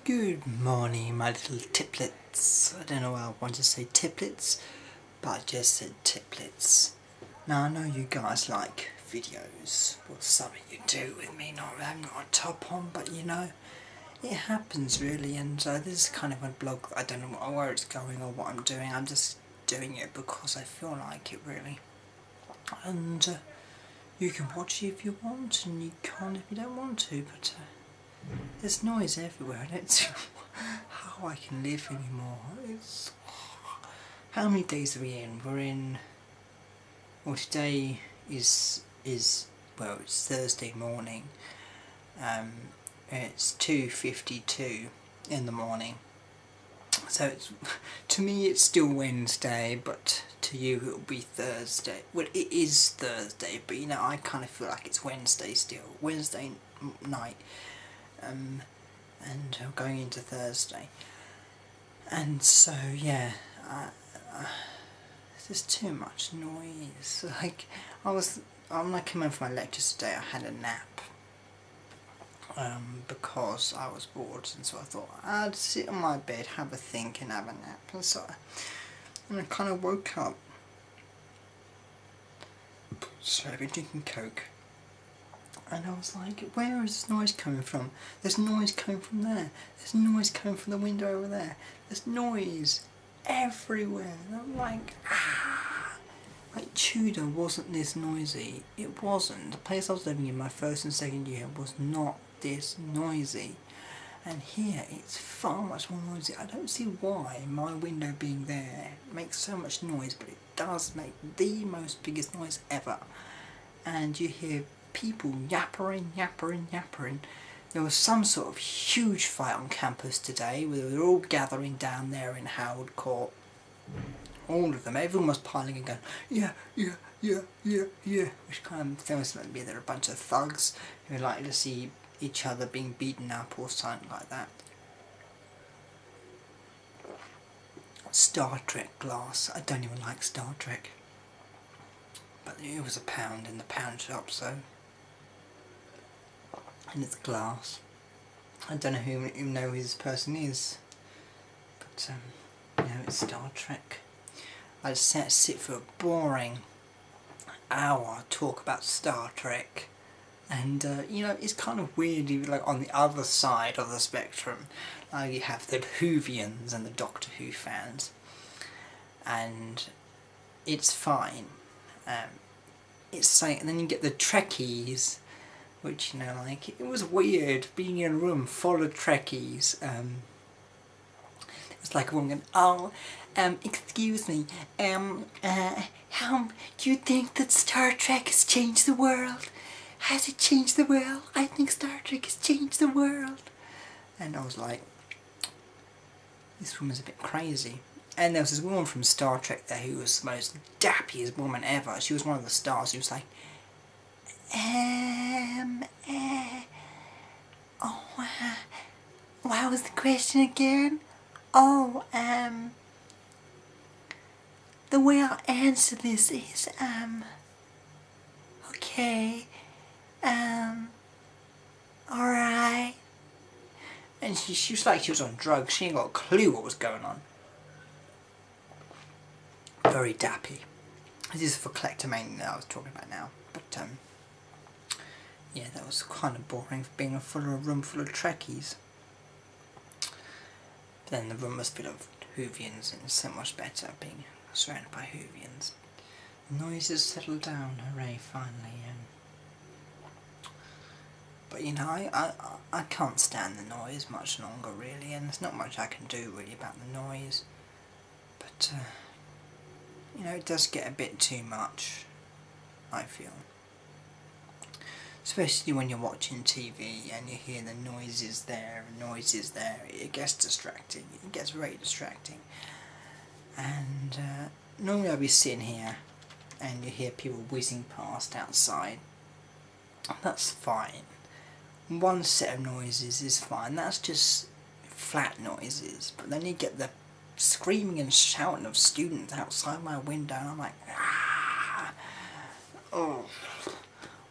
Good morning, my little tiplets. I don't know why I want to say tiplets, but I just said tiplets. Now I know you guys like videos, well some of you do with me not having got a top on, but you know, it happens really, and this is kind of a blog. I don't know where it's going or what I'm doing. I'm just doing it because I feel like it really. And you can watch it if you want, and you can't if you don't want to, but there's noise everywhere. I don't see how I can live anymore. How many days are we in? We're in... Well, today is well, it's Thursday morning. It's 2:52 in the morning. So it's, to me it's still Wednesday, but to you it'll be Thursday. Well, it is Thursday, but you know, I kind of feel like it's Wednesday still. Wednesday night. And I'm going into Thursday. And so, yeah, there's too much noise. Like, when I came home from my lectures today, I had a nap. Because I was bored, and so I thought I'd sit on my bed, have a think and have a nap, and I kind of woke up. So I've been drinking Coke, and I was like, where is this noise coming from? There's noise coming from there, there's noise coming from the window over there, there's noise everywhere, and I'm like, like Tudor wasn't this noisy. It wasn't. The place I was living in my first and second year was not this noisy, and here it's far much more noisy. I don't see why my window being there makes so much noise, but it does make the most biggest noise ever. And you hear people yappering. There was some sort of huge fight on campus today where they were all gathering down there in Howard Court. All of them, everyone was piling and going, yeah, which kind of sounds like they're a bunch of thugs who like to see each other being beaten up or something like that. Star Trek glass. I don't even like Star Trek, but it was £1 in the pound shop, so, and it's glass. I don't know who know who this person is, but you know, it's Star Trek. I just sit for a boring hour, talk about Star Trek, and you know, it's kind of weird, like on the other side of the spectrum, like you have the Whovians and the Doctor Who fans, and it's fine. It's like, and then you get the Trekkies, which, you know, like, it was weird being in a room full of Trekkies. It's like a woman going, oh, excuse me, how do you think that Star Trek has changed the world? Has it changed the world? I think Star Trek has changed the world. And I was like, this woman's a bit crazy. And there was this woman from Star Trek there who was the most dappiest woman ever. She was one of the stars. She was like, what was the question again? Oh, the way I'll answer this is, okay, alright. And she was like she was on drugs. She ain't got a clue what was going on. Very dappy. This is for kleptomania that I was talking about now. But, yeah, that was kind of boring for being a room full of Trekkies. But then the room was full of Whovians, and it's so much better being surrounded by Whovians. The noise has settled down, hooray, finally. But you know, I can't stand the noise much longer really, and there's not much I can do really about the noise. But, you know, it does get a bit too much, I feel. Especially when you're watching TV and you hear the noises there, it gets distracting, it gets very distracting. And normally I'll be sitting here and you hear people whizzing past outside. That's fine. One set of noises is fine, that's just flat noises, but then you get the screaming and shouting of students outside my window and I'm like, oh.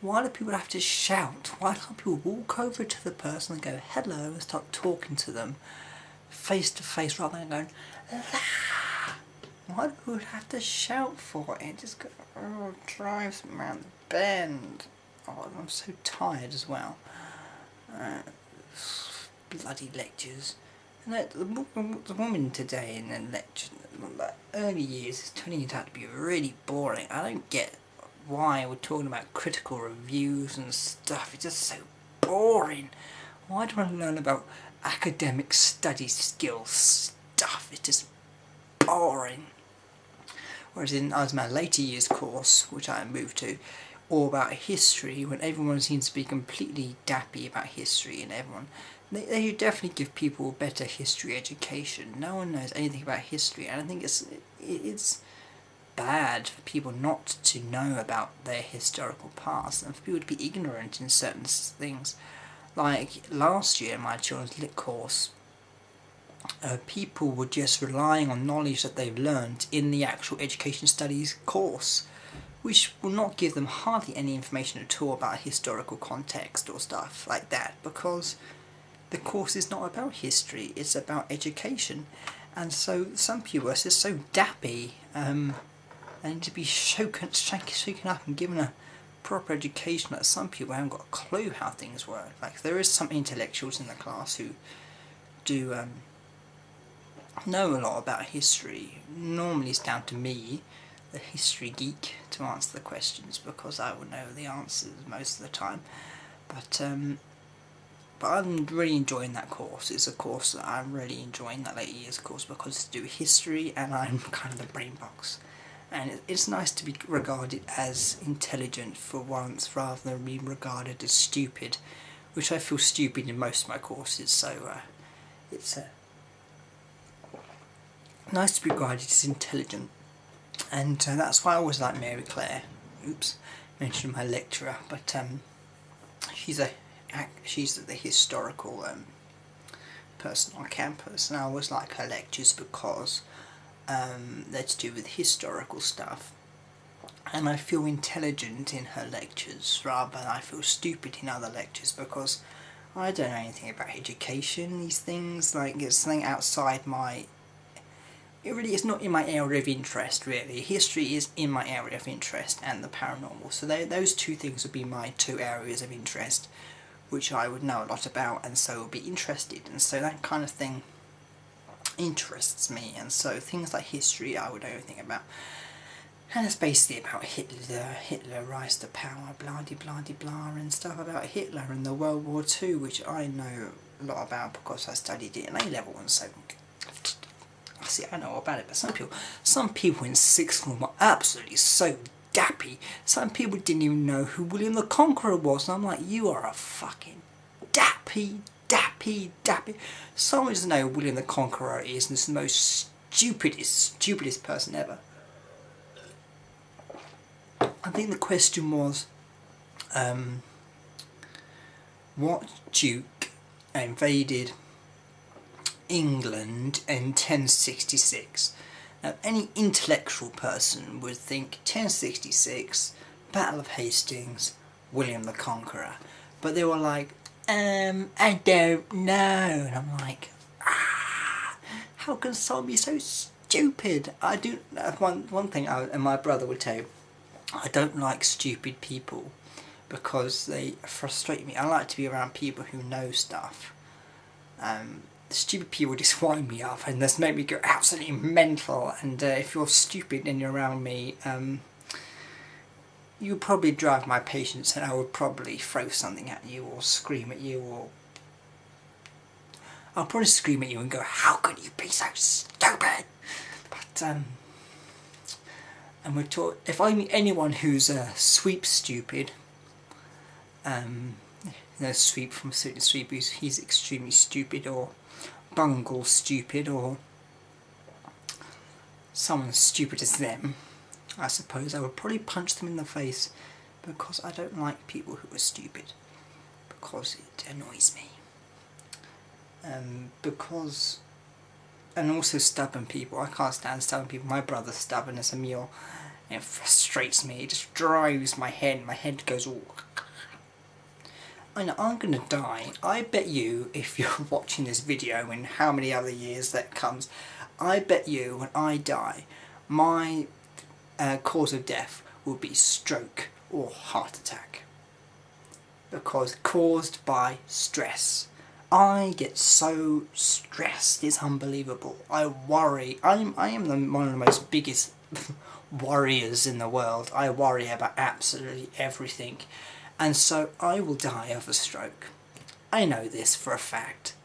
Why do people have to shout? Why can't people walk over to the person and go hello and start talking to them face to face rather than going ah? Why do people have to shout for it? It just drives me around the bend. Oh, I'm so tired as well. Bloody lectures. And the woman today in the lecture, like early years, is turning it out to be really boring. I don't get why we're talking about critical reviews and stuff. It's just so boring. Why do I learn about academic study skills stuff? It's just boring. Whereas in my later years course, which I moved to, all about history, when everyone seems to be completely dappy about history, and everyone, they definitely give people a better history education. No one knows anything about history, and I think it's bad for people not to know about their historical past and for people to be ignorant in certain things. Like last year in my children's lit course, people were just relying on knowledge that they've learned in the actual education studies course, which will not give them hardly any information at all about historical context or stuff like that, because the course is not about history, it's about education. And so some people are just so dappy, and need to be shaken up and given a proper education that some people haven't got a clue how things work. Like there is some intellectuals in the class who do know a lot about history. Normally it's down to me, the history geek, to answer the questions, because I would know the answers most of the time. But I'm really enjoying that course. It's a course that I'm really enjoying, that later years course, because it's to do with history and I'm kind of the brain box. And it's nice to be regarded as intelligent for once rather than being regarded as stupid, which I feel stupid in most of my courses, so it's nice to be regarded as intelligent. And that's why I always like Mary Claire. Oops, mentioned my lecturer, but she's the historical person on campus, and I always like her lectures because they're to do with historical stuff, and I feel intelligent in her lectures rather than I feel stupid in other lectures, because I don't know anything about education, these things, like it's something outside my, it really is not in my area of interest really. History is in my area of interest and the paranormal, so those two things would be my two areas of interest which I would know a lot about and so would be interested, and so that kind of thing interests me, and so things like history I would know everything about, and it's basically about Hitler rise to power, blah de blah de blah, and stuff about Hitler and the World War II, which I know a lot about because I studied it in A-level, and so see, I know all about it. But some people in sixth form were absolutely so dappy. Some people didn't even know who William the Conqueror was, and I'm like, you are a fucking dappy. Someone doesn't know who William the Conqueror is, and it's the most stupidest person ever. I think the question was, what duke invaded England in 1066? Now, any intellectual person would think 1066, Battle of Hastings, William the Conqueror. But they were like, I don't know. And I'm like, how can someone be so stupid? I do. One thing, and my brother would tell you, I don't like stupid people because they frustrate me. I like to be around people who know stuff. Stupid people just wind me up and just make me go absolutely mental, and if you're stupid and you're around me, you would probably drive my patience, and I would probably throw something at you or scream at you, or I'll probably scream at you and go, how can you be so stupid? But and we're taught, if I meet anyone who's sweep stupid, Sweep from Suit and Sweep, he's extremely stupid, or bungle stupid, or someone as stupid as them, I suppose I would probably punch them in the face, because I don't like people who are stupid, because it annoys me. And also stubborn people. I can't stand stubborn people. My brother's stubborn as a mule, and it frustrates me. It just drives my head. My head goes all I know I'm gonna die. I bet you, if you're watching this video in how many other years that comes, I bet you when I die, my cause of death will be stroke or heart attack. Because caused by stress. I get so stressed, it's unbelievable. I worry. I am one of the most biggest warriors in the world. I worry about absolutely everything. And so I will die of a stroke. I know this for a fact.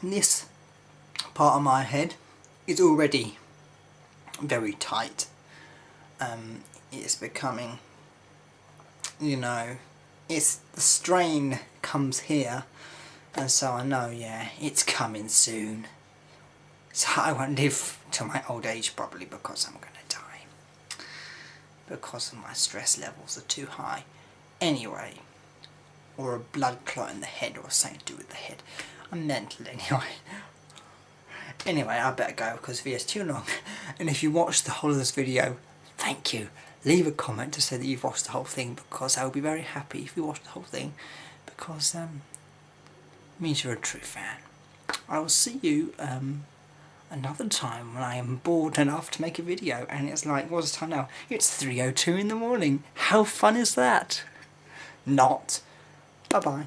This part of my head is already very tight. It's becoming, you know, it's the strain comes here, and so I know, yeah, it's coming soon. So I won't live till my old age probably, because I'm going to die. Because of my stress levels are too high. Anyway, or a blood clot in the head, or something to do with the head. I'm mental anyway. Anyway, I better go because the video's too long. And if you watched the whole of this video, thank you. Leave a comment to say that you've watched the whole thing, because I'll be very happy if you watch the whole thing, because it means you're a true fan. I will see you another time when I am bored enough to make a video, and it's like, what's the time now? It's 3:02 in the morning. How fun is that? Not. Bye bye.